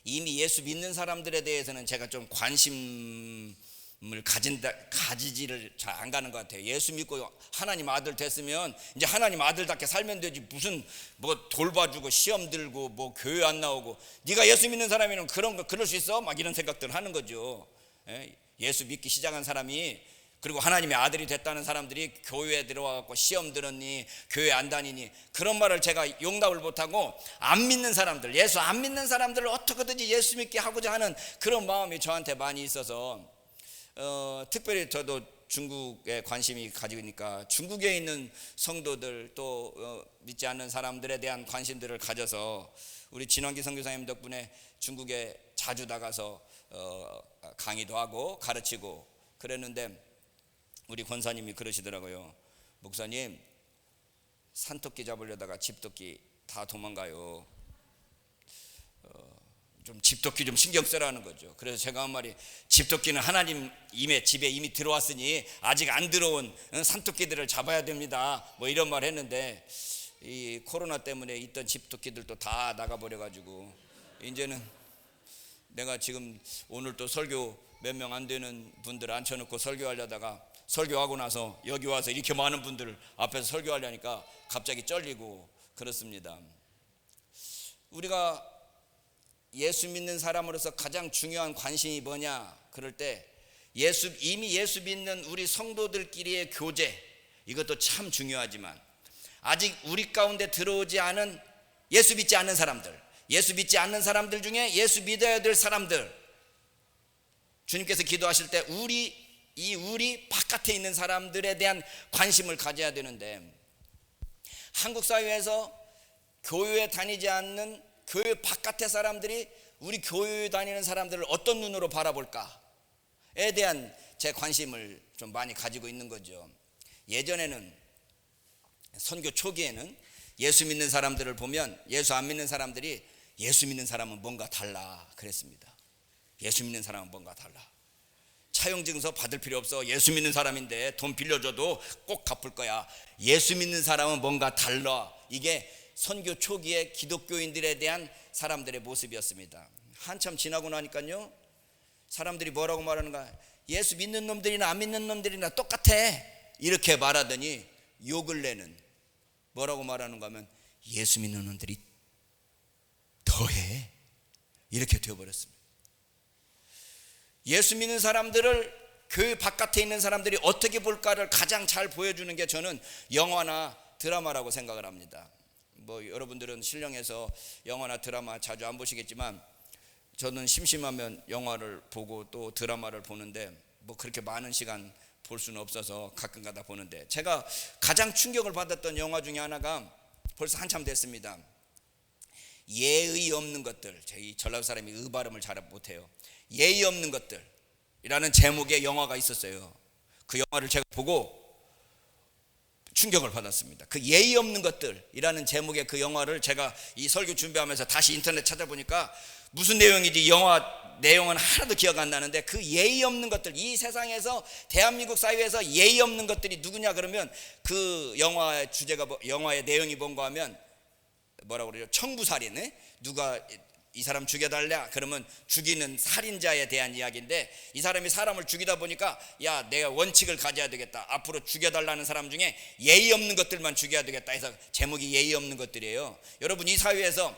이미 예수 믿는 사람들에 대해서는 제가 좀 관심을 가지지를 잘 안 가는 것 같아요. 예수 믿고 하나님 아들 됐으면 이제 하나님 아들답게 살면 되지, 무슨 뭐 돌봐주고 시험 들고 뭐 교회 안 나오고, 네가 예수 믿는 사람이면 그럴 수 있어? 막 이런 생각들 하는 거죠. 예수 믿기 시작한 사람이, 그리고 하나님의 아들이 됐다는 사람들이 교회에 들어와갖고 시험 들었니, 교회 안 다니니, 그런 말을 제가 용납을 못하고, 안 믿는 사람들, 예수 안 믿는 사람들을 어떻게든지 예수 믿게 하고자 하는 그런 마음이 저한테 많이 있어서, 특별히 저도 중국에 관심이 가지니까 중국에 있는 성도들, 또 믿지 않는 사람들에 대한 관심들을 가져서 우리 진원기 선교사님 덕분에 중국에 자주 나가서 강의도 하고 가르치고 그랬는데, 우리 권사님이 그러시더라고요. 목사님, 산토끼 잡으려다가 집토끼 다 도망가요. 좀 집토끼 좀 신경 쓰라는 거죠. 그래서 제가 한 말이, 집토끼는 하나님 집에 이미 들어왔으니 아직 안 들어온 산토끼들을 잡아야 됩니다, 뭐 이런 말 했는데, 이 코로나 때문에 있던 집토끼들도 다 나가버려가지고 이제는 내가 지금 오늘 또 설교 몇 명 안 되는 분들 앉혀놓고 설교하려다가, 설교하고 나서 여기 와서 이렇게 많은 분들 앞에서 설교하려니까 갑자기 쩔리고 그렇습니다. 우리가 예수 믿는 사람으로서 가장 중요한 관심이 뭐냐 그럴 때, 이미 예수 믿는 우리 성도들끼리의 교제, 이것도 참 중요하지만, 아직 우리 가운데 들어오지 않은 예수 믿지 않는 사람들, 예수 믿지 않는 사람들 중에 예수 믿어야 될 사람들, 주님께서 기도하실 때 우리 바깥에 있는 사람들에 대한 관심을 가져야 되는데, 한국 사회에서 교회에 다니지 않는 교회 바깥의 사람들이 우리 교회에 다니는 사람들을 어떤 눈으로 바라볼까에 대한 제 관심을 좀 많이 가지고 있는 거죠. 예전에는, 선교 초기에는 예수 믿는 사람들을 보면 예수 안 믿는 사람들이, 예수 믿는 사람은 뭔가 달라 그랬습니다. 예수 믿는 사람은 뭔가 달라, 차용증서 받을 필요 없어, 예수 믿는 사람인데 돈 빌려줘도 꼭 갚을 거야, 예수 믿는 사람은 뭔가 달라. 이게 선교 초기의 기독교인들에 대한 사람들의 모습이었습니다. 한참 지나고 나니까요, 사람들이 뭐라고 말하는가, 예수 믿는 놈들이나 안 믿는 놈들이나 똑같아, 이렇게 말하더니 요 근래는 뭐라고 말하는가 하면, 예수 믿는 놈들이 더해, 이렇게 되어버렸습니다. 예수 믿는 사람들을 교회 바깥에 있는 사람들이 어떻게 볼까를 가장 잘 보여주는 게 저는 영화나 드라마라고 생각을 합니다. 뭐 여러분들은 신령해서 영화나 드라마 자주 안 보시겠지만, 저는 심심하면 영화를 보고 또 드라마를 보는데, 뭐 그렇게 많은 시간 볼 수는 없어서 가끔 가다 보는데, 제가 가장 충격을 받았던 영화 중에 하나가 벌써 한참 됐습니다. 예의 없는 것들, 저희 전라도 사람이 의 발음을 잘 못해요. 예의 없는 것들이라는 제목의 영화가 있었어요. 그 영화를 제가 보고 충격을 받았습니다. 그 예의 없는 것들이라는 제목의 그 영화를 제가 이 설교 준비하면서 다시 인터넷 찾아보니까, 무슨 내용인지 영화 내용은 하나도 기억 안 나는데, 그 예의 없는 것들, 이 세상에서 대한민국 사회에서 예의 없는 것들이 누구냐 그러면, 그 영화의 주제가 영화의 내용이 뭔가 하면 뭐라고 그래요? 청부살인. 누가 이 사람 죽여달라 그러면 죽이는 살인자에 대한 이야기인데, 이 사람이 사람을 죽이다 보니까, 야, 내가 원칙을 가져야 되겠다, 앞으로 죽여달라는 사람 중에 예의 없는 것들만 죽여야 되겠다 해서 제목이 예의 없는 것들이에요. 여러분, 이 사회에서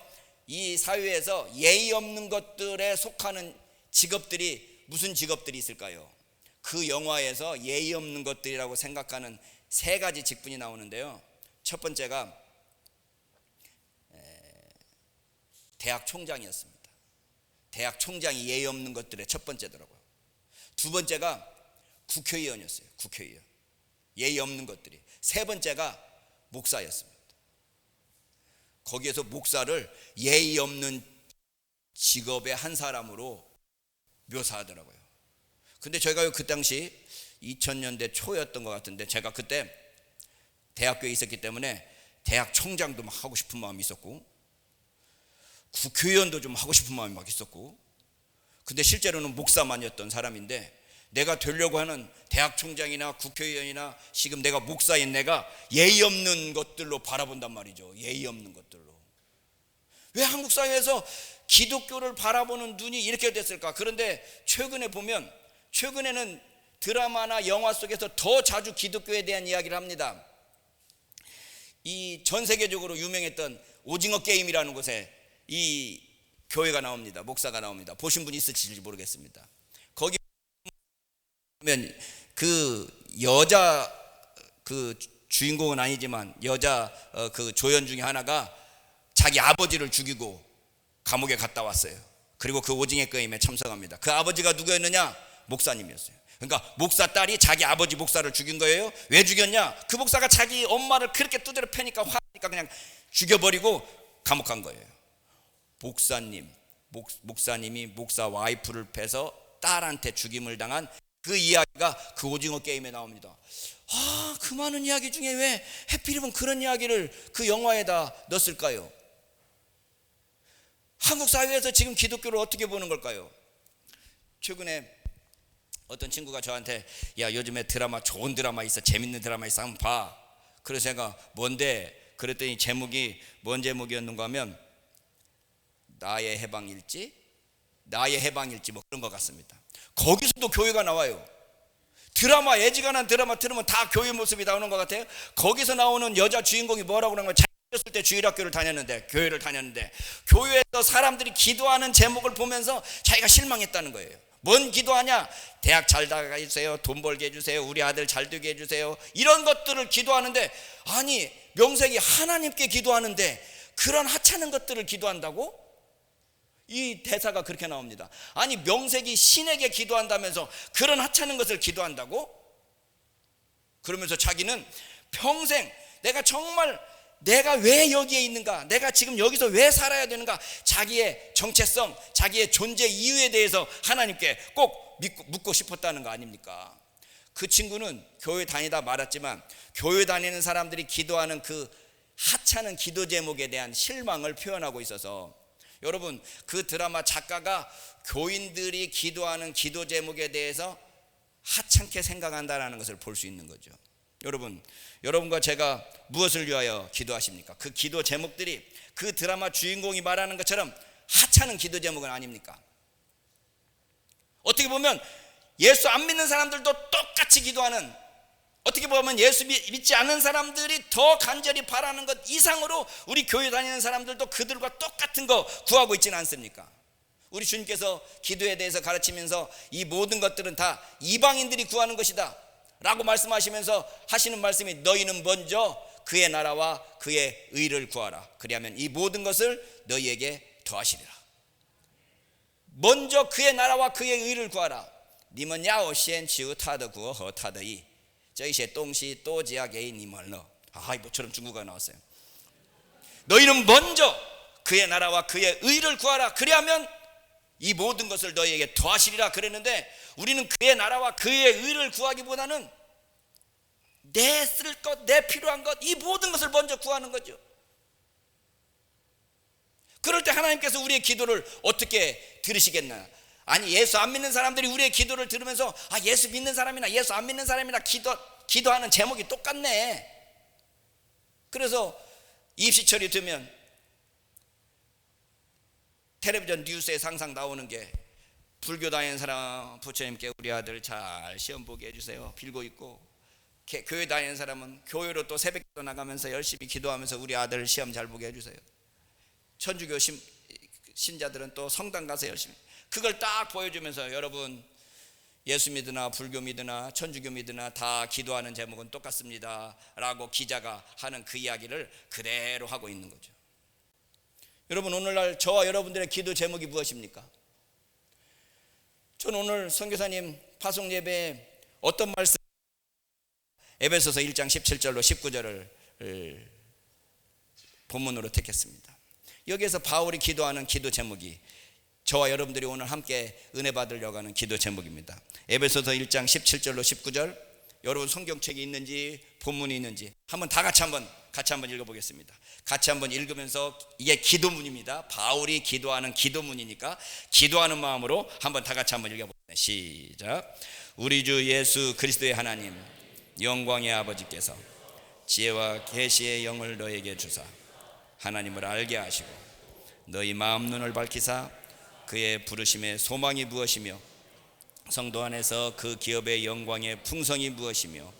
예의 없는 것들에 속하는 직업들이 무슨 직업들이 있을까요? 그 영화에서 예의 없는 것들이라고 생각하는 세 가지 직분이 나오는데요. 첫 번째가 대학 총장이었습니다. 대학 총장이 예의 없는 것들의 첫 번째더라고요. 두 번째가 국회의원이었어요. 국회의원, 예의 없는 것들이. 세 번째가 목사였습니다. 거기에서 목사를 예의 없는 직업의 한 사람으로 묘사하더라고요. 근데 저희가 그 당시 2000년대 초였던 것 같은데, 제가 그때 대학교에 있었기 때문에 대학 총장도 막 하고 싶은 마음이 있었고, 국회의원도 좀 하고 싶은 마음이 막 있었고, 근데 실제로는 목사만이었던 사람인데, 내가 되려고 하는 대학 총장이나 국회의원이나 지금 내가 목사인 내가 예의 없는 것들로 바라본단 말이죠. 예의 없는 것들로. 왜 한국 사회에서 기독교를 바라보는 눈이 이렇게 됐을까? 그런데 최근에는 드라마나 영화 속에서 더 자주 기독교에 대한 이야기를 합니다. 이 전 세계적으로 유명했던 오징어 게임이라는 곳에 이 교회가 나옵니다. 목사가 나옵니다. 보신 분 있을지 모르겠습니다. 거기 보면 그 여자 그 주인공은 아니지만 여자 그 조연 중에 하나가 자기 아버지를 죽이고 감옥에 갔다 왔어요. 그리고 그 오징어 게임에 참석합니다. 그 아버지가 누구였느냐? 목사님이었어요. 그러니까 목사 딸이 자기 아버지 목사를 죽인 거예요. 왜 죽였냐? 그 목사가 자기 엄마를 그렇게 두드려 패니까 화나니까 그냥 죽여버리고 감옥 간 거예요. 목사님이 목사 와이프를 패서 딸한테 죽임을 당한 그 이야기가 그 오징어 게임에 나옵니다. 그 많은 이야기 중에 왜 하필이면 그런 이야기를 그 영화에다 넣었을까요? 한국 사회에서 지금 기독교를 어떻게 보는 걸까요? 최근에 어떤 친구가 저한테 야, 요즘에 드라마, 좋은 드라마 있어, 재밌는 드라마 있어, 한번 봐. 그래서 제가 뭔데? 그랬더니 제목이 뭔 제목이었는가 하면 나의 해방일지 뭐 그런 것 같습니다. 거기서도 교회가 나와요. 드라마, 애지간한 드라마 틀으면 다 교회 모습이 나오는 것 같아요. 거기서 나오는 여자 주인공이 뭐라고 그러는 거예요? 자기 어렸을 때 주일학교를 다녔는데, 교회를 다녔는데, 교회에서 사람들이 기도하는 제목을 보면서 자기가 실망했다는 거예요. 뭔 기도하냐? 대학 잘 나가 주세요, 돈 벌게 해주세요, 우리 아들 잘 되게 해주세요, 이런 것들을 기도하는데, 아니 명색이 하나님께 기도하는데 그런 하찮은 것들을 기도한다고? 이 대사가 그렇게 나옵니다. 아니 명색이 신에게 기도한다면서 그런 하찮은 것을 기도한다고? 그러면서 자기는 평생 내가 왜 여기에 있는가, 내가 지금 여기서 왜 살아야 되는가, 자기의 정체성, 자기의 존재 이유에 대해서 하나님께 꼭 묻고 싶었다는 거 아닙니까? 그 친구는 교회 다니다 말았지만 교회 다니는 사람들이 기도하는 그 하찮은 기도 제목에 대한 실망을 표현하고 있어서, 여러분 그 드라마 작가가 교인들이 기도하는 기도 제목에 대해서 하찮게 생각한다는 것을 볼 수 있는 거죠. 여러분과 제가 무엇을 위하여 기도하십니까? 그 기도 제목들이 그 드라마 주인공이 말하는 것처럼 하찮은 기도 제목은 아닙니까? 어떻게 보면 예수 안 믿는 사람들도 똑같이 기도하는, 어떻게 보면 예수 믿지 않는 사람들이 더 간절히 바라는 것 이상으로 우리 교회 다니는 사람들도 그들과 똑같은 거 구하고 있지는 않습니까? 우리 주님께서 기도에 대해서 가르치면서 이 모든 것들은 다 이방인들이 구하는 것이다 라고 말씀하시면서 하시는 말씀이, 너희는 먼저 그의 나라와 그의 의를 구하라. 그리하면 이 모든 것을 너희에게 더하시리라. 먼저 그의 나라와 그의 의를 구하라. 니们要先求他的国和他的义，这些东西都加给你们了。이처럼 중국어가 나왔어요. 너희는 먼저 그의 나라와 그의 의를 구하라. 그리하면 이 모든 것을 너희에게 더하시리라 그랬는데, 우리는 그의 나라와 그의 의를 구하기보다는 내 쓸 것, 내 필요한 것, 이 모든 것을 먼저 구하는 거죠. 그럴 때 하나님께서 우리의 기도를 어떻게 들으시겠나? 아니 예수 안 믿는 사람들이 우리의 기도를 들으면서 예수 믿는 사람이나 예수 안 믿는 사람이나 기도하는 제목이 똑같네. 그래서 입시철이 되면 텔레비전 뉴스에 항상 나오는 게, 불교 다니는 사람 부처님께 우리 아들 잘 시험 보게 해주세요 빌고 있고, 교회 다니는 사람은 교회로 또 새벽기도 나가면서 열심히 기도하면서 우리 아들 시험 잘 보게 해주세요. 천주교 신자들은 또 성당 가서 열심히, 그걸 딱 보여주면서 여러분 예수 믿으나 불교 믿으나 천주교 믿으나 다 기도하는 제목은 똑같습니다 라고 기자가 하는 그 이야기를 그대로 하고 있는 거죠. 여러분 오늘날 저와 여러분들의 기도 제목이 무엇입니까? 저는 오늘 선교사님 파송 예배에 어떤 말씀, 에베소서 1장 17절로 19절을 본문으로 택했습니다. 여기에서 바울이 기도하는 기도 제목이 저와 여러분들이 오늘 함께 은혜 받으려고 하는 기도 제목입니다. 에베소서 1장 17절로 19절, 여러분 성경책이 있는지 본문이 있는지 다 같이 한번 읽어보겠습니다. 같이 한번 읽으면서, 이게 기도문입니다. 바울이 기도하는 기도문이니까 기도하는 마음으로 다 같이 한번 읽어보겠습니다. 시작. 우리 주 예수 그리스도의 하나님 영광의 아버지께서 지혜와 계시의 영을 너에게 주사 하나님을 알게 하시고 너희 마음 눈을 밝히사 그의 부르심의 소망이 무엇이며 성도 안에서 그 기업의 영광의 풍성이 무엇이며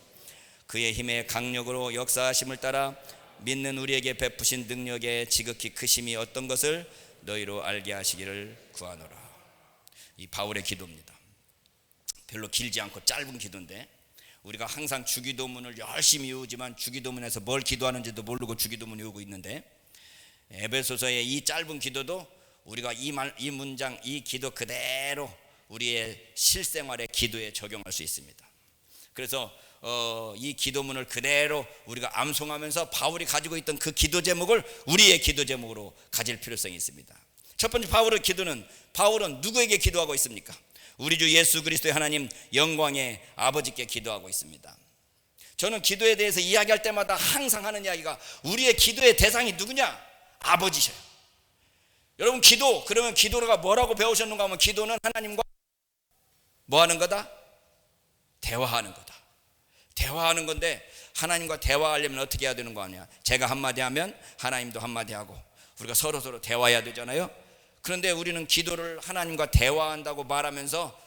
그의 힘의 강력으로 역사하심을 따라 믿는 우리에게 베푸신 능력의 지극히 크심이 어떤 것을 너희로 알게 하시기를 구하노라. 이 바울의 기도입니다. 별로 길지 않고 짧은 기도인데 우리가 항상 주기도문을 열심히 외우지만 주기도문에서 뭘 기도하는지도 모르고 주기도문 외우고 있는데 에베소서의 이 짧은 기도도 우리가 이 문장, 이 기도 그대로 우리의 실생활의 기도에 적용할 수 있습니다. 그래서 이 기도문을 그대로 우리가 암송하면서 바울이 가지고 있던 그 기도 제목을 우리의 기도 제목으로 가질 필요성이 있습니다. 첫 번째 바울은 누구에게 기도하고 있습니까? 우리 주 예수 그리스도의 하나님 영광의 아버지께 기도하고 있습니다. 저는 기도에 대해서 이야기할 때마다 항상 하는 이야기가 우리의 기도의 대상이 누구냐? 아버지셔요. 여러분 그러면 기도가 뭐라고 배우셨는가 하면 기도는 하나님과 뭐 하는 거다? 대화하는 거다. 대화하는 건데 하나님과 대화하려면 어떻게 해야 되는 거 아니야? 제가 한마디 하면 하나님도 한마디 하고 우리가 서로 대화해야 되잖아요. 그런데 우리는 기도를 하나님과 대화한다고 말하면서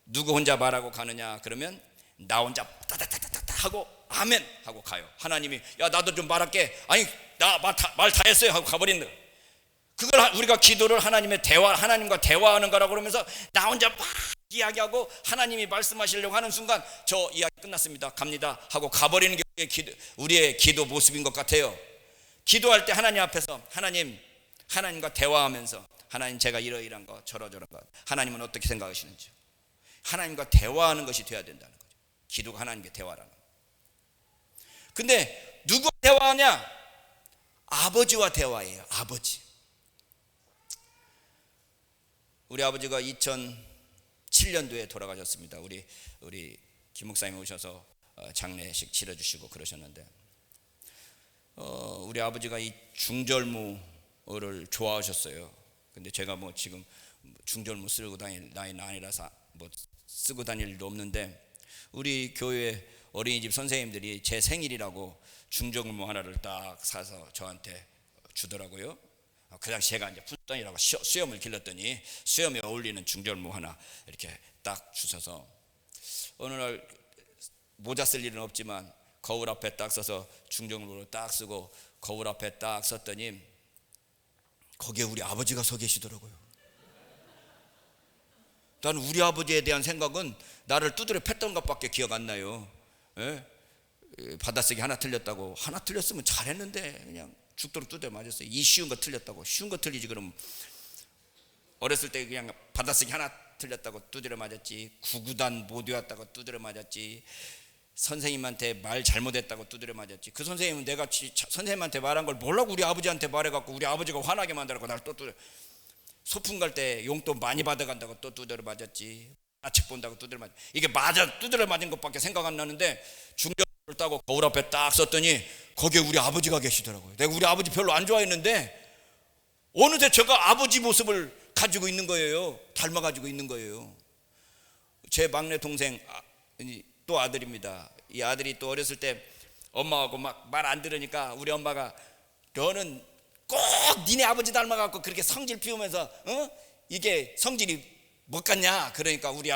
누구 혼자 말하고 가느냐? 그러면 나 혼자 따다다다다 하고 아멘 하고 가요. 하나님이 야 나도 좀 말할게. 아니 나 말 다 했어요 하고 가버린다. 그걸 우리가 기도를 하나님과 대화하는 거라고 그러면서 나 혼자 막 이야기하고 하나님이 말씀하시려고 하는 순간 저 이야기 끝났습니다 갑니다 하고 가버리는 게 우리의 기도 모습인 것 같아요. 기도할 때 하나님 앞에서 하나님과 대화하면서 하나님 제가 이러이러한 거 저러저런 거 하나님은 어떻게 생각하시는지 하나님과 대화하는 것이 돼야 된다는 거죠. 기도가 하나님과 대화라는 거. 근데 누구와 대화하냐? 아버지와 대화해요. 아버지. 우리 아버지가 2007년도에 돌아가셨습니다. 우리 김 목사님이 오셔서 장례식 치러주시고 그러셨는데 우리 아버지가 이 중절모를 좋아하셨어요. 근데 제가 뭐 지금 중절모 쓰고 다닐 나이는 아니라서 뭐 쓰고 다닐 일도 없는데 우리 교회 어린이집 선생님들이 제 생일이라고 중절모 하나를 딱 사서 저한테 주더라고요. 그 당시 제가 이제 푼돈이라고 수염을 길렀더니 수염에 어울리는 중절모 하나 이렇게 딱 주셔서 어느 날 모자 쓸 일은 없지만 거울 앞에 딱 서서 중절모로 딱 쓰고 거울 앞에 딱 섰더니 거기에 우리 아버지가 서 계시더라고요. 나는 우리 아버지에 대한 생각은 나를 두드려 팼던 것밖에 기억 안 나요. 예? 받아쓰기 하나 틀렸다고 하나 틀렸으면 잘했는데 그냥 죽도록 두드려 맞았어요. 이 쉬운 거 틀렸다고 쉬운 거 틀리지 그럼 어렸을 때 그냥 받아쓰기 하나 틀렸다고 두드려 맞았지 구구단 못 외웠다고 두드려 맞았지 선생님한테 말 잘못했다고 두드려 맞았지. 그 선생님은 내가 선생님한테 말한 걸 몰라고 우리 아버지한테 말해갖고 우리 아버지가 화나게 만들어갖고 나를 또 두드려 소풍 갈 때 용돈 많이 받아간다고 또 두드려 맞았지. 책 본다고 두드려 맞았지. 이게 두드려 맞은 것밖에 생각 안 나는데 중견을 따고 거울 앞에 딱 썼더니 거기에 우리 아버지가 계시더라고요. 내가 우리 아버지 별로 안 좋아했는데 어느새 제가 아버지 모습을 가지고 있는 거예요. 닮아가지고 있는 거예요. 제 막내 동생 또 아들입니다. 이 아들이 또 어렸을 때 엄마하고 막 말 안 들으니까 우리 엄마가 너는 꼭 니네 아버지 닮아갖고 그렇게 성질 피우면서 이게 성질이 못 같냐? 그러니까 우리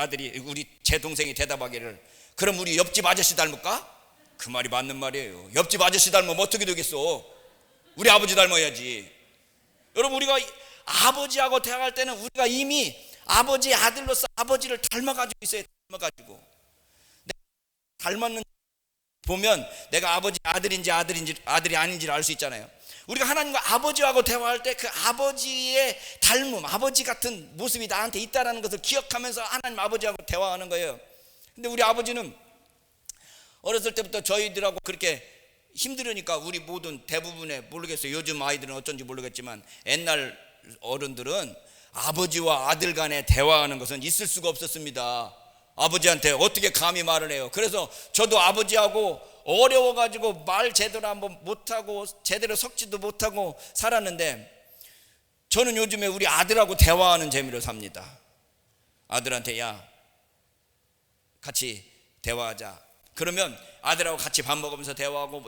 제 동생이 대답하기를 그럼 우리 옆집 아저씨 닮을까? 그 말이 맞는 말이에요. 옆집 아저씨 닮으면 어떻게 되겠어? 우리 아버지 닮아야지. 여러분 우리가 아버지하고 대화할 때는 우리가 이미 아버지의 아들로서 아버지를 닮아가지고 있어요. 닮아가지고 닮았는 보면 내가 아버지 아들이 아닌지를 알 수 있잖아요. 우리가 하나님과 아버지하고 대화할 때 그 아버지의 닮음, 아버지 같은 모습이 나한테 있다는 것을 기억하면서 하나님 아버지하고 대화하는 거예요. 근데 우리 아버지는 어렸을 때부터 저희들하고 그렇게 힘들으니까 우리 모든 대부분의 모르겠어요. 요즘 아이들은 어쩐지 모르겠지만 옛날 어른들은 아버지와 아들 간에 대화하는 것은 있을 수가 없었습니다. 아버지한테 어떻게 감히 말을 해요. 그래서 저도 아버지하고 어려워가지고 말 제대로 한번 못하고 제대로 섞지도 못하고 살았는데 저는 요즘에 우리 아들하고 대화하는 재미로 삽니다. 아들한테 야 같이 대화하자. 그러면 아들하고 같이 밥 먹으면서 대화하고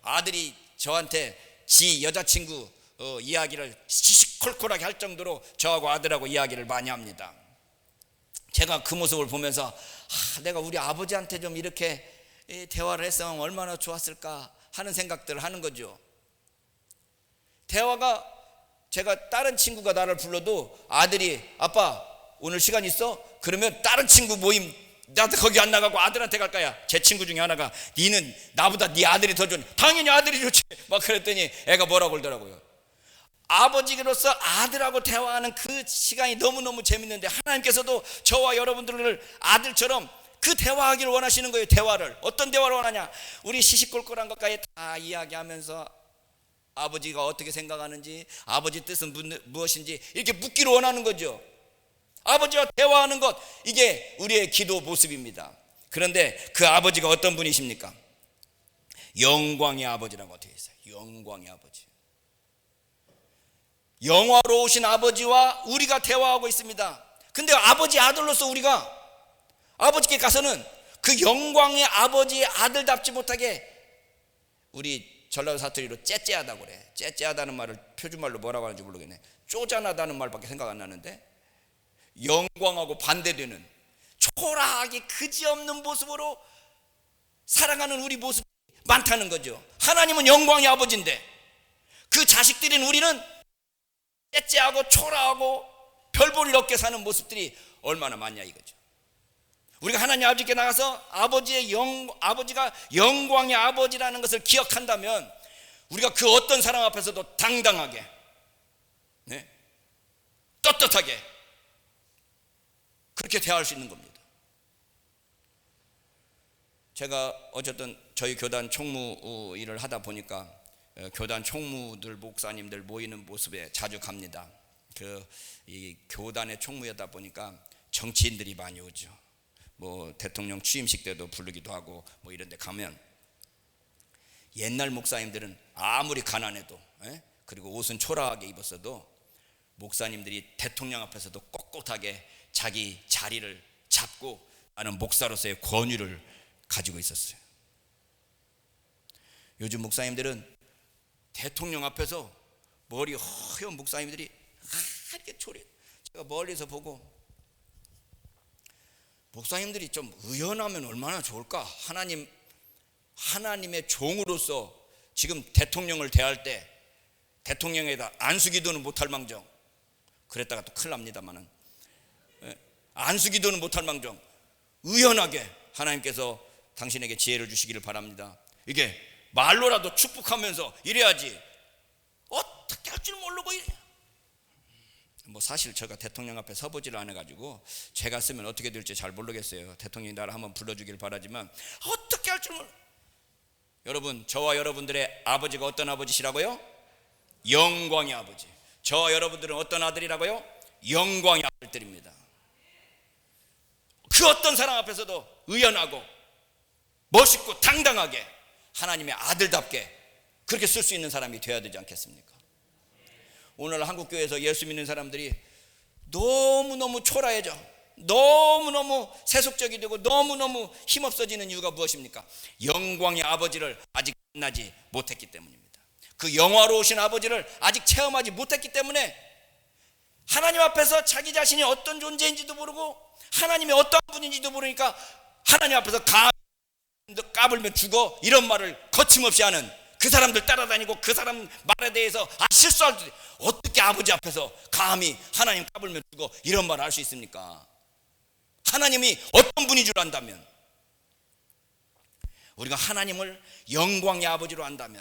아들이 저한테 지 여자친구 이야기를 시시콜콜하게 할 정도로 저하고 아들하고 이야기를 많이 합니다. 제가 그 모습을 보면서 내가 우리 아버지한테 좀 이렇게 대화를 했으면 얼마나 좋았을까 하는 생각들을 하는 거죠. 대화가, 제가 다른 친구가 나를 불러도 아들이 아빠 오늘 시간 있어? 그러면 다른 친구 모임 나도 거기 안 나가고 아들한테 갈 거야. 제 친구 중에 하나가 니는 나보다 네 아들이 더 좋니? 당연히 아들이 좋지 막 그랬더니 애가 뭐라고 그러더라고요. 아버지로서 아들하고 대화하는 그 시간이 너무너무 재밌는데 하나님께서도 저와 여러분들을 아들처럼 그 대화하기를 원하시는 거예요. 대화를 어떤 대화를 원하냐? 우리 시시콜콜한 것까지 다 이야기하면서 아버지가 어떻게 생각하는지, 아버지 뜻은 무엇인지 이렇게 묻기를 원하는 거죠. 아버지와 대화하는 것, 이게 우리의 기도 모습입니다. 그런데 그 아버지가 어떤 분이십니까? 영광의 아버지라고 되어 있어요. 영광의 아버지, 영화로우신 아버지와 우리가 대화하고 있습니다. 근데 아버지 아들로서 우리가 아버지께 가서는 그 영광의 아버지의 아들답지 못하게, 우리 전라도 사투리로 째째하다고 그래. 째째하다는 말을 표준말로 뭐라고 하는지 모르겠네. 쪼잔하다는 말밖에 생각 안 나는데, 영광하고 반대되는 초라하게 그지없는 모습으로 살아가는 우리 모습이 많다는 거죠. 하나님은 영광의 아버지인데 그 자식들인 우리는 째째하고 초라하고 별 볼 일 없게 사는 모습들이 얼마나 많냐 이거죠. 우리가 하나님 아버지께 나가서 아버지가 영광의 아버지라는 것을 기억한다면 우리가 그 어떤 사람 앞에서도 당당하게, 떳떳하게 그렇게 대할 수 있는 겁니다. 제가 어쨌든 저희 교단 총무 일을 하다 보니까 교단 총무들, 목사님들 모이는 모습에 자주 갑니다. 이 교단의 총무였다 보니까 정치인들이 많이 오죠. 뭐 대통령 취임식 때도 부르기도 하고 뭐 이런 데 가면 옛날 목사님들은 아무리 가난해도 그리고 옷은 초라하게 입었어도 목사님들이 대통령 앞에서도 꼿꼿하게 자기 자리를 잡고 나는 목사로서의 권위를 가지고 있었어요. 요즘 목사님들은 대통령 앞에서 머리 허연 목사님들이 이렇게 초래. 제가 멀리서 보고 목사님들이 좀 의연하면 얼마나 좋을까. 하나님의 종으로서 지금 대통령을 대할 때 대통령에다 안수기도는 못할 망정, 그랬다가 또 큰일 납니다만은, 안수기도는 못할 망정 의연하게 하나님께서 당신에게 지혜를 주시기를 바랍니다. 이게 말로라도 축복하면서 이래야지 어떻게 할 줄 모르고 이래. 뭐 사실 제가 대통령 앞에 서보지를 않아가지고 제가 쓰면 어떻게 될지 잘 모르겠어요. 대통령이 나를 한번 불러주길 바라지만 어떻게 할 줄 모르. 여러분, 저와 여러분들의 아버지가 어떤 아버지시라고요? 영광의 아버지. 저와 여러분들은 어떤 아들이라고요? 영광의 아들들입니다. 그 어떤 사람 앞에서도 의연하고 멋있고 당당하게 하나님의 아들답게 그렇게 쓸 수 있는 사람이 되어야 되지 않겠습니까? 오늘 한국교회에서 예수 믿는 사람들이 너무너무 초라해져, 너무너무 세속적이 되고 너무너무 힘없어지는 이유가 무엇입니까? 영광의 아버지를 아직 만나지 못했기 때문입니다. 그 영화로우신 아버지를 아직 체험하지 못했기 때문에 하나님 앞에서 자기 자신이 어떤 존재인지도 모르고 하나님이 어떤 분인지도 모르니까 하나님 앞에서 까불면 죽어, 이런 말을 거침없이 하는 그 사람들 따라다니고 그 사람 말에 대해서 실수할 때 어떻게 아버지 앞에서 감히 하나님 까불면 죽어 이런 말을 할 수 있습니까? 하나님이 어떤 분인 줄 안다면, 우리가 하나님을 영광의 아버지로 안다면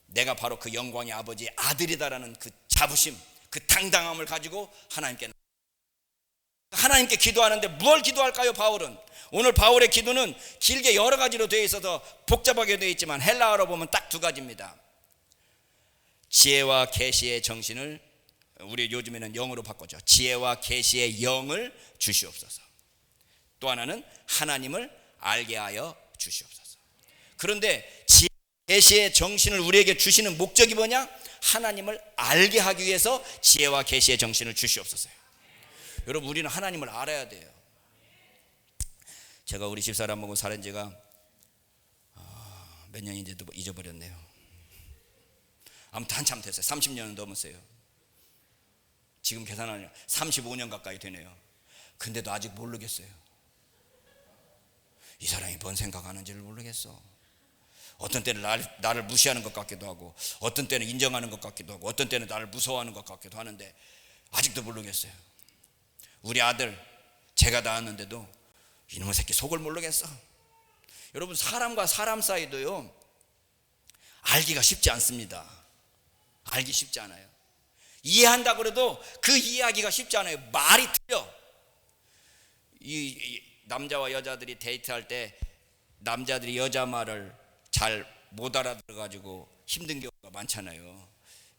내가 바로 그 영광의 아버지의 아들이다라는 그 자부심, 그 당당함을 가지고 하나님께 기도하는데 뭘 기도할까요? 바울은 오늘 바울의 기도는 길게 여러 가지로 되어 있어서 복잡하게 되어 있지만 헬라어로 보면 딱 두 가지입니다. 지혜와 계시의 정신을, 우리 요즘에는 영으로 바꿨죠. 지혜와 계시의 영을 주시옵소서. 또 하나는 하나님을 알게 하여 주시옵소서. 그런데 지혜, 계시의 정신을 우리에게 주시는 목적이 뭐냐? 하나님을 알게 하기 위해서 지혜와 계시의 정신을 주시옵소서요. 여러분, 우리는 하나님을 알아야 돼요. 제가 우리 집사람하고 살은 지가 몇 년인지도 잊어버렸네요. 아무튼 한참 됐어요. 30년은 넘었어요. 지금 계산하면 35년 가까이 되네요. 근데도 아직 모르겠어요. 이 사람이 뭔 생각하는지를 모르겠어. 어떤 때는 나를 무시하는 것 같기도 하고, 어떤 때는 인정하는 것 같기도 하고, 어떤 때는 나를 무서워하는 것 같기도 하는데 아직도 모르겠어요. 우리 아들 제가 낳았는데도 이놈의 새끼 속을 모르겠어. 여러분, 사람과 사람 사이도요, 알기가 쉽지 않습니다. 알기 쉽지 않아요. 이해한다고 그래도 그 이해하기가 쉽지 않아요. 말이 틀려. 이 남자와 여자들이 데이트할 때 남자들이 여자 말을 잘 못 알아들어가지고 힘든 경우가 많잖아요.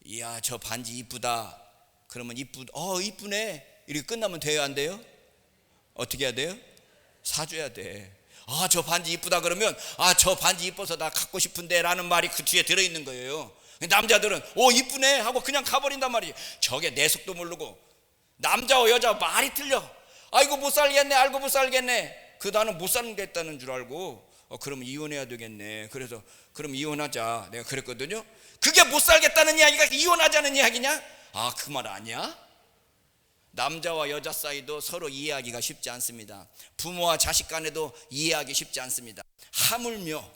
이야, 저 반지 이쁘다. 그러면 이쁘네. 이렇게 끝나면 돼요, 안 돼요? 어떻게 해야 돼요? 사줘야 돼. 아, 저 반지 이쁘다 그러면, 아, 저 반지 이뻐서 나 갖고 싶은데 라는 말이 그 뒤에 들어있는 거예요. 남자들은 이쁘네 하고 그냥 가버린단 말이지. 저게 내 속도 모르고. 남자와 여자 말이 틀려. 아이고 못 살겠네, 알고 못 살겠네. 나는 못 살겠다는 줄 알고, 그럼 이혼해야 되겠네. 그래서 그럼 이혼하자 내가 그랬거든요. 그게 못 살겠다는 이야기가 이혼하자는 이야기냐? 아, 그 말 아니야? 남자와 여자 사이도 서로 이해하기가 쉽지 않습니다. 부모와 자식 간에도 이해하기 쉽지 않습니다. 하물며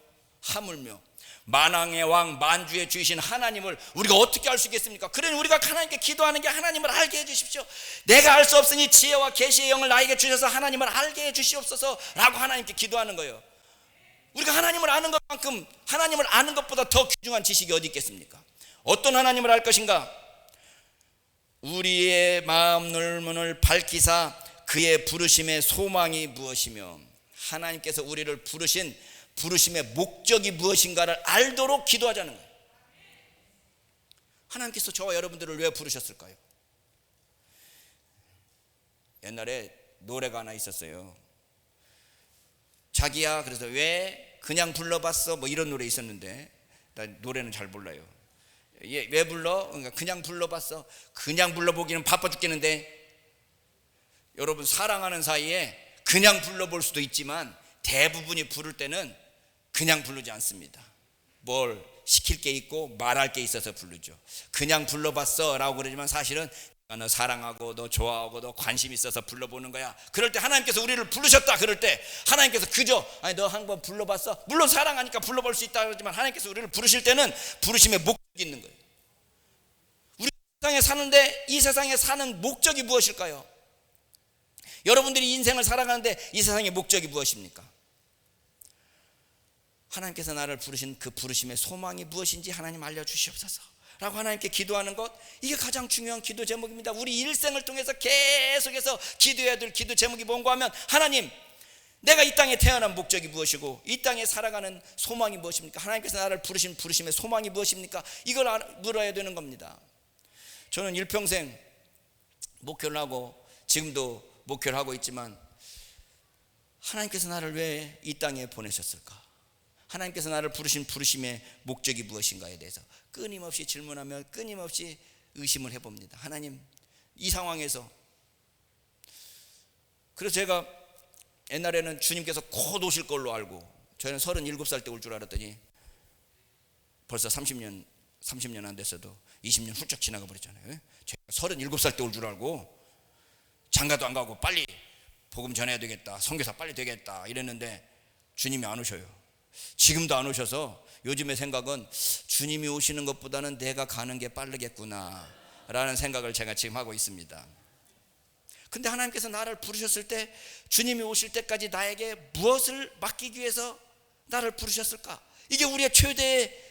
만왕의 왕 만주의 주이신 하나님을 우리가 어떻게 알 수 있겠습니까? 그러니 우리가 하나님께 기도하는 게 하나님을 알게 해주십시오. 내가 알 수 없으니 지혜와 계시의 영을 나에게 주셔서 하나님을 알게 해주시옵소서 라고 하나님께 기도하는 거예요. 우리가 하나님을 아는 것만큼 하나님을 아는 것보다 더 귀중한 지식이 어디 있겠습니까? 어떤 하나님을 알 것인가? 우리의 마음 눈을 밝히사 그의 부르심의 소망이 무엇이며, 하나님께서 우리를 부르신 부르심의 목적이 무엇인가를 알도록 기도하자는 거예요. 하나님께서 저와 여러분들을 왜 부르셨을까요? 옛날에 노래가 하나 있었어요. 자기야, 그래서 왜 그냥 불러봤어? 뭐 이런 노래 있었는데, 나 노래는 잘 몰라요. 왜 불러? 그러니까 그냥 불러봤어. 그냥 불러보기는 바빠 죽겠는데. 여러분, 사랑하는 사이에 그냥 불러볼 수도 있지만 대부분이 부를 때는 그냥 부르지 않습니다. 뭘 시킬 게 있고 말할 게 있어서 부르죠. 그냥 불러봤어 라고 그러지만 사실은 너 사랑하고 너 좋아하고 너 관심 있어서 불러보는 거야. 그럴 때 하나님께서 우리를 부르셨다 그럴 때 하나님께서 그저 너 한번 불러봤어? 물론 사랑하니까 불러볼 수 있다 그러지만 하나님께서 우리를 부르실 때는 부르심의 목적이 있는 거예요. 우리 세상에 사는데 이 세상에 사는 목적이 무엇일까요? 여러분들이 인생을 살아가는데 이 세상의 목적이 무엇입니까? 하나님께서 나를 부르신 그 부르심의 소망이 무엇인지 하나님 알려주시옵소서 라고 하나님께 기도하는 것, 이게 가장 중요한 기도 제목입니다. 우리 일생을 통해서 계속해서 기도해야 될 기도 제목이 뭔가 하면, 하나님, 내가 이 땅에 태어난 목적이 무엇이고 이 땅에 살아가는 소망이 무엇입니까? 하나님께서 나를 부르신 부르심의 소망이 무엇입니까? 이걸 물어야 되는 겁니다. 저는 일평생 목회를 하고 지금도 목회를 하고 있지만, 하나님께서 나를 왜 이 땅에 보내셨을까? 하나님께서 나를 부르신 부르심의 목적이 무엇인가에 대해서 끊임없이 질문하며 끊임없이 의심을 해봅니다. 하나님, 이 상황에서. 그래서 제가 옛날에는 주님께서 곧 오실 걸로 알고, 저는 37살 때 올 줄 알았더니 벌써 30년 안 됐어도 20년 훌쩍 지나가 버렸잖아요. 제가 37살 때 올 줄 알고 장가도 안 가고 빨리 복음 전해야 되겠다, 선교사 빨리 되겠다 이랬는데 주님이 안 오셔요. 지금도 안 오셔서 요즘의 생각은 주님이 오시는 것보다는 내가 가는 게 빠르겠구나 라는 생각을 제가 지금 하고 있습니다. 근데 하나님께서 나를 부르셨을 때, 주님이 오실 때까지 나에게 무엇을 맡기기 위해서 나를 부르셨을까? 이게 우리의 최대의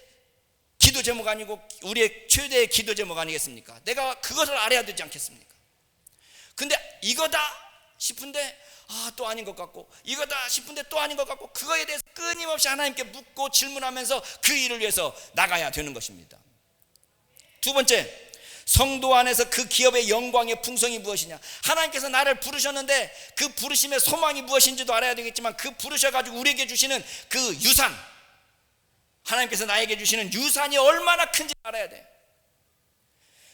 기도 제목 아니고 우리의 최대의 기도 제목 아니겠습니까? 내가 그것을 알아야 되지 않겠습니까? 근데 이거다 싶은데 또 아닌 것 같고, 이거다 싶은데 또 아닌 것 같고, 그거에 대해서 끊임없이 하나님께 묻고 질문하면서 그 일을 위해서 나가야 되는 것입니다. 두 번째, 성도 안에서 그 기업의 영광의 풍성이 무엇이냐? 하나님께서 나를 부르셨는데 그 부르심의 소망이 무엇인지도 알아야 되겠지만, 그 부르셔가지고 우리에게 주시는 그 유산, 하나님께서 나에게 주시는 유산이 얼마나 큰지 알아야 돼.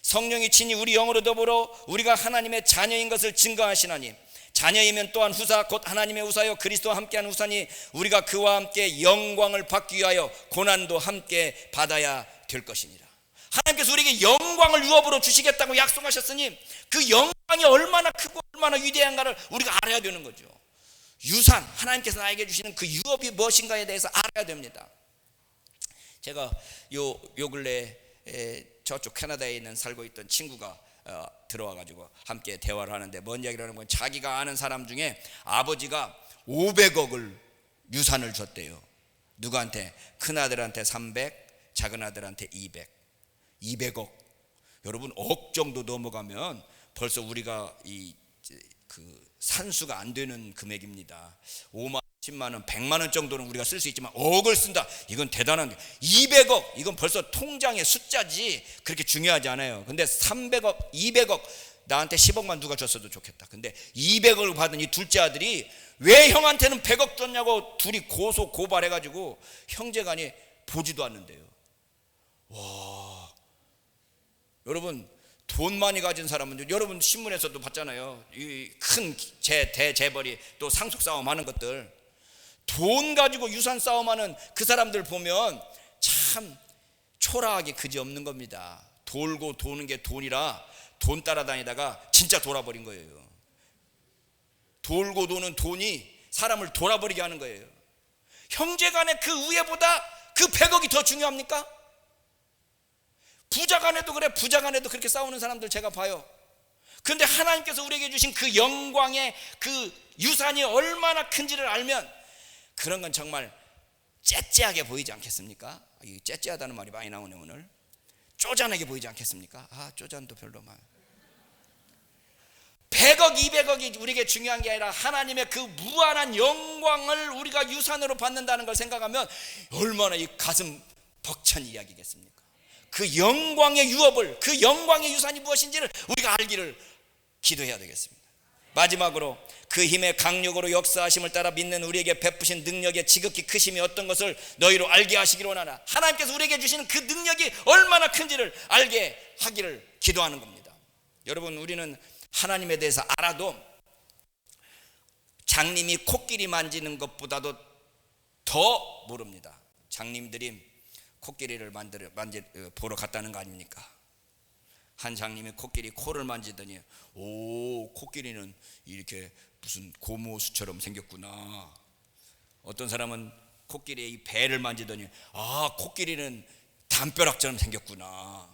성령이 친히 우리 영으로 더불어 우리가 하나님의 자녀인 것을 증거하시나니, 자녀이면 또한 후사 곧 하나님의 후사요 그리스도와 함께한 후사니, 우리가 그와 함께 영광을 받기 위하여 고난도 함께 받아야 될 것이니라. 하나님께서 우리에게 영광을 유업으로 주시겠다고 약속하셨으니 그 영광이 얼마나 크고 얼마나 위대한가를 우리가 알아야 되는 거죠. 유산, 하나님께서 나에게 주시는 그 유업이 무엇인가에 대해서 알아야 됩니다. 제가 요 근래 저쪽 캐나다에 있는 살고 있던 친구가 들어와 가지고 함께 대화를 하는데, 뭔 이야기를 하는 건 자기가 아는 사람 중에 아버지가 500억을 유산을 줬대요. 누구한테? 큰아들한테 300, 작은아들한테 200억. 여러분, 억 정도 넘어가면 벌써 우리가 그 산수가 안 되는 금액입니다. 5만, 10만 원, 100만 원 정도는 우리가 쓸 수 있지만 억을 쓴다, 이건 대단한 게. 200억, 이건 벌써 통장의 숫자지 그렇게 중요하지 않아요. 근데 300억, 200억, 나한테 10억만 누가 줬어도 좋겠다. 근데 200억을 받은 이 둘째 아들이 왜 형한테는 100억 줬냐고 둘이 고발해가지고 형제간이 보지도 않는데요. 와, 여러분, 돈 많이 가진 사람은, 여러분 신문에서도 봤잖아요. 이 큰 대재벌이 또 상속 싸움하는 것들, 돈 가지고 유산 싸움하는 그 사람들 보면 참 초라하게 그지없는 겁니다. 돌고 도는 게 돈이라 돈 따라다니다가 진짜 돌아버린 거예요. 돌고 도는 돈이 사람을 돌아버리게 하는 거예요. 형제간의 그 우애보다 그 100억이 더 중요합니까? 부자간에도 그래. 부자간에도 그렇게 싸우는 사람들 제가 봐요. 그런데 하나님께서 우리에게 주신 그 영광의 그 유산이 얼마나 큰지를 알면 그런 건 정말 째째하게 보이지 않겠습니까? 이 째째하다는 말이 많이 나오네 오늘. 쪼잔하게 보이지 않겠습니까? 쪼잔도 별로 많아요. 100억, 200억이 우리에게 중요한 게 아니라 하나님의 그 무한한 영광을 우리가 유산으로 받는다는 걸 생각하면 얼마나 이 가슴 벅찬 이야기겠습니까? 그 영광의 유업을, 그 영광의 유산이 무엇인지를 우리가 알기를 기도해야 되겠습니다. 마지막으로, 그 힘의 강력으로 역사하심을 따라 믿는 우리에게 베푸신 능력의 지극히 크심이 어떤 것을 너희로 알게 하시기를 원하나. 하나님께서 우리에게 주시는 그 능력이 얼마나 큰지를 알게 하기를 기도하는 겁니다. 여러분, 우리는 하나님에 대해서 알아도 장님이 코끼리 만지는 것보다도 더 모릅니다. 장님들이 코끼리를 보러 갔다는 거 아닙니까? 한 장님이 코끼리 코를 만지더니, 오, 코끼리는 이렇게 무슨 고무수처럼 생겼구나. 어떤 사람은 코끼리의 이 배를 만지더니, 코끼리는 담벼락처럼 생겼구나.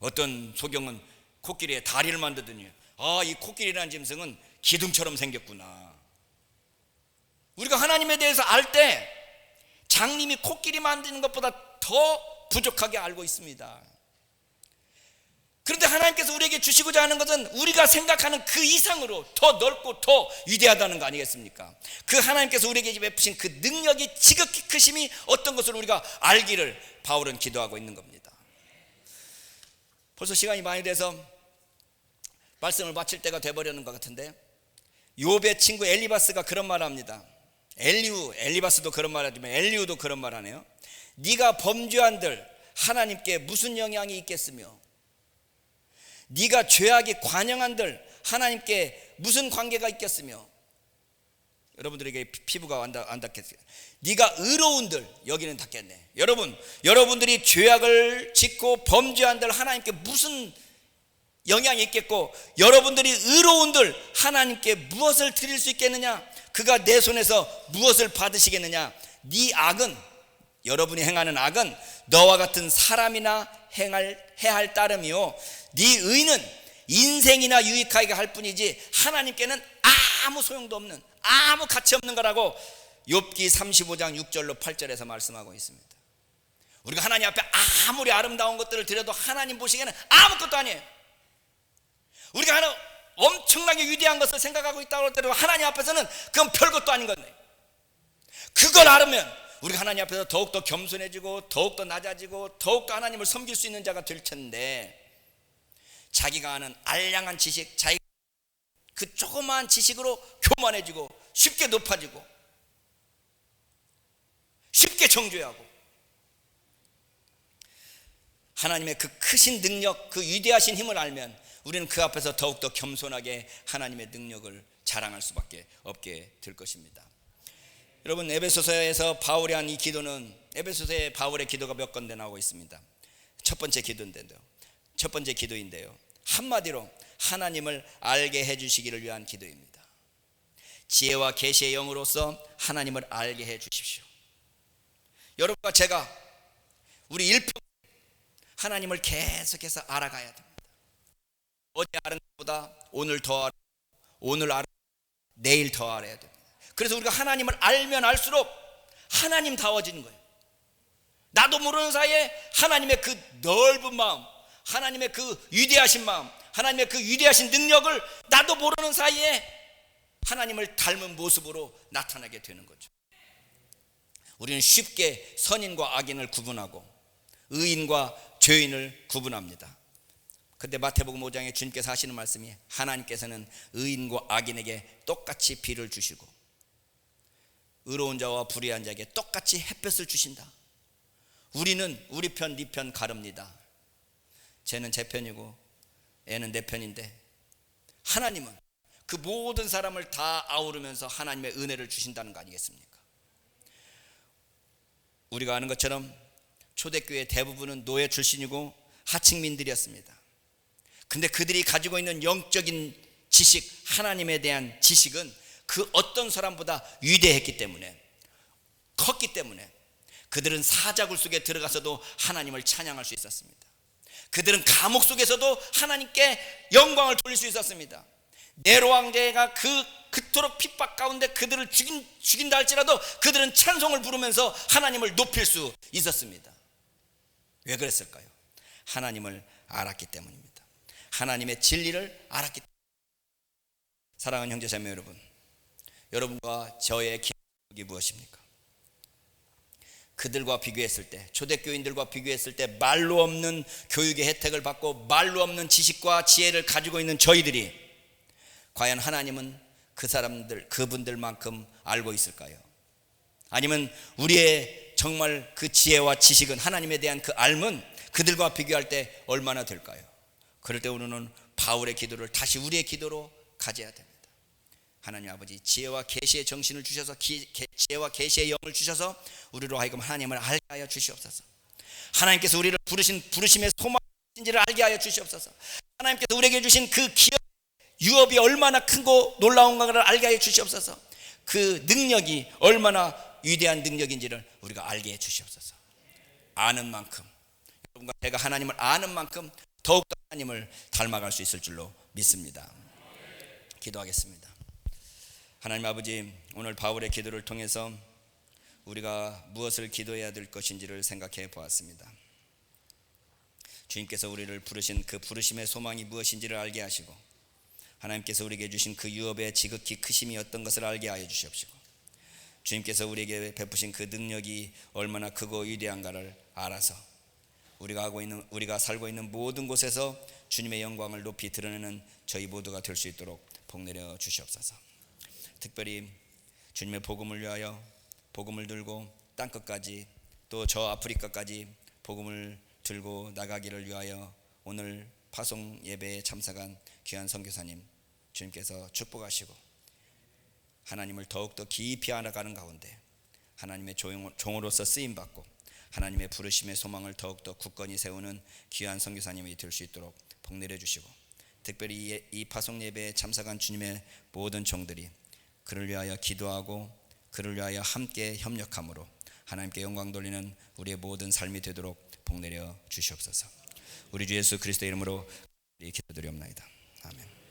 어떤 소경은 코끼리의 다리를 만지더니, 이 코끼리라는 짐승은 기둥처럼 생겼구나. 우리가 하나님에 대해서 알 때 장님이 코끼리 만지는 것보다 더 부족하게 알고 있습니다. 그런데 하나님께서 우리에게 주시고자 하는 것은 우리가 생각하는 그 이상으로 더 넓고 더 위대하다는 거 아니겠습니까? 그 하나님께서 우리에게 베푸신 그 능력이 지극히 크심이 어떤 것을 우리가 알기를 바울은 기도하고 있는 겁니다. 벌써 시간이 많이 돼서 말씀을 마칠 때가 돼버리는 것 같은데, 욥의 친구 엘리바스가 그런 말을 합니다. 엘리바스도 그런 말을 하지만 엘리후도 그런 말을 하네요. 네가 범죄한들 하나님께 무슨 영향이 있겠으며, 네가 죄악이 관영한들 하나님께 무슨 관계가 있겠으며. 여러분들에게 피부가 안 닿겠어요. 네가 의로운들, 여기는 닿겠네. 여러분들이 죄악을 짓고 범죄한들 하나님께 무슨 영향이 있겠고, 여러분들이 의로운들 하나님께 무엇을 드릴 수 있겠느냐? 그가 내 손에서 무엇을 받으시겠느냐? 네 악은, 여러분이 행하는 악은 너와 같은 사람이나 해야 할 따름이요, 네 의는 인생이나 유익하게 할 뿐이지 하나님께는 아무 소용도 없는, 아무 가치 없는 거라고 욥기 35장 6절로 8절에서 말씀하고 있습니다. 우리가 하나님 앞에 아무리 아름다운 것들을 드려도 하나님 보시기에는 아무것도 아니에요. 우리가 하나 엄청나게 위대한 것을 생각하고 있다고 할 때도 하나님 앞에서는 그건 별것도 아닌 건데, 그걸 알으면 우리가 하나님 앞에서 더욱더 겸손해지고 더욱더 낮아지고 더욱더 하나님을 섬길 수 있는 자가 될 텐데, 자기가 아는 알량한 지식, 자기 그 조그마한 지식으로 교만해지고 쉽게 높아지고 쉽게 정죄하고, 하나님의 그 크신 능력, 그 위대하신 힘을 알면 우리는 그 앞에서 더욱더 겸손하게 하나님의 능력을 자랑할 수밖에 없게 될 것입니다. 여러분, 에베소서에서 바울이 한 이 기도는, 에베소서에 바울의 기도가 몇 건데 나오고 있습니다. 첫 번째 기도인데요. 한마디로 하나님을 알게 해주시기를 위한 기도입니다. 지혜와 계시의 영으로서 하나님을 알게 해주십시오. 여러분과 제가 우리 일평 하나님을 계속해서 알아가야 됩니다. 어제 아는 것보다 오늘 더 알아, 오늘 알아, 내일 더 알아야 됩니다. 그래서 우리가 하나님을 알면 알수록 하나님다워지는 거예요. 나도 모르는 사이에 하나님의 그 넓은 마음, 하나님의 그 위대하신 마음, 하나님의 그 위대하신 능력을 나도 모르는 사이에 하나님을 닮은 모습으로 나타나게 되는 거죠. 우리는 쉽게 선인과 악인을 구분하고 의인과 죄인을 구분합니다. 근데 마태복음 5장에 주님께서 하시는 말씀이, 하나님께서는 의인과 악인에게 똑같이 비를 주시고 의로운 자와 불의한 자에게 똑같이 햇볕을 주신다. 우리는 우리 편, 네 편 가릅니다. 쟤는 제 편이고 애는 내 편인데, 하나님은 그 모든 사람을 다 아우르면서 하나님의 은혜를 주신다는 거 아니겠습니까? 우리가 아는 것처럼 초대교회 대부분은 노예 출신이고 하층민들이었습니다. 근데 그들이 가지고 있는 영적인 지식, 하나님에 대한 지식은 그 어떤 사람보다 위대했기 때문에, 컸기 때문에 그들은 사자굴 속에 들어가서도 하나님을 찬양할 수 있었습니다. 그들은 감옥 속에서도 하나님께 영광을 돌릴 수 있었습니다. 네로 왕제가 그토록 핍박 가운데 그들을 죽인다 할지라도 그들은 찬송을 부르면서 하나님을 높일 수 있었습니다. 왜 그랬을까요? 하나님을 알았기 때문입니다. 하나님의 진리를 알았기 때문입니다. 사랑하는 형제자매 여러분, 여러분과 저의 기억이 무엇입니까? 그들과 비교했을 때, 초대교인들과 비교했을 때 말로 없는 교육의 혜택을 받고 말로 없는 지식과 지혜를 가지고 있는 저희들이 과연 하나님은 그 사람들, 그분들만큼 알고 있을까요? 아니면 우리의 정말 그 지혜와 지식은, 하나님에 대한 그 알은 그들과 비교할 때 얼마나 될까요? 그럴 때 우리는 바울의 기도를 다시 우리의 기도로 가져야 됩니다. 하나님 아버지, 지혜와 계시의 정신을 주셔서, 지혜와 계시의 영을 주셔서 우리로 하여금 하나님을 알게 하여 주시옵소서. 하나님께서 우리를 부르신 부르심의 소망인지를 알게 하여 주시옵소서. 하나님께서 우리에게 주신 그 기업, 유업이 얼마나 큰고 놀라운가를 알게 하여 주시옵소서. 그 능력이 얼마나 위대한 능력인지를 우리가 알게 해 주시옵소서. 아는 만큼, 여러분과 제가 하나님을 아는 만큼 더욱더 하나님을 닮아갈 수 있을 줄로 믿습니다. 기도하겠습니다. 하나님 아버지, 오늘 바울의 기도를 통해서 우리가 무엇을 기도해야 될 것인지를 생각해 보았습니다. 주님께서 우리를 부르신 그 부르심의 소망이 무엇인지를 알게 하시고, 하나님께서 우리에게 주신 그 유업의 지극히 크심이 어떤 것을 알게 하여 주시옵시고, 주님께서 우리에게 베푸신 그 능력이 얼마나 크고 위대한가를 알아서 우리가 살고 있는 모든 곳에서 주님의 영광을 높이 드러내는 저희 모두가 될 수 있도록 복내려 주시옵소서. 특별히 주님의 복음을 위하여 복음을 들고 땅끝까지, 또 저 아프리카까지 복음을 들고 나가기를 위하여 오늘 파송 예배에 참석한 귀한 선교사님, 주님께서 축복하시고 하나님을 더욱더 깊이 알아가는 가운데 하나님의 종으로서 쓰임받고 하나님의 부르심의 소망을 더욱더 굳건히 세우는 귀한 선교사님이 될 수 있도록 복내려 주시고, 특별히 이 파송 예배에 참석한 주님의 모든 종들이 그를 위하여 기도하고 그를 위하여 함께 협력함으로 하나님께 영광 돌리는 우리의 모든 삶이 되도록 복내려 주시옵소서. 우리 주 예수 그리스도의 이름으로 기도드리옵나이다. 아멘.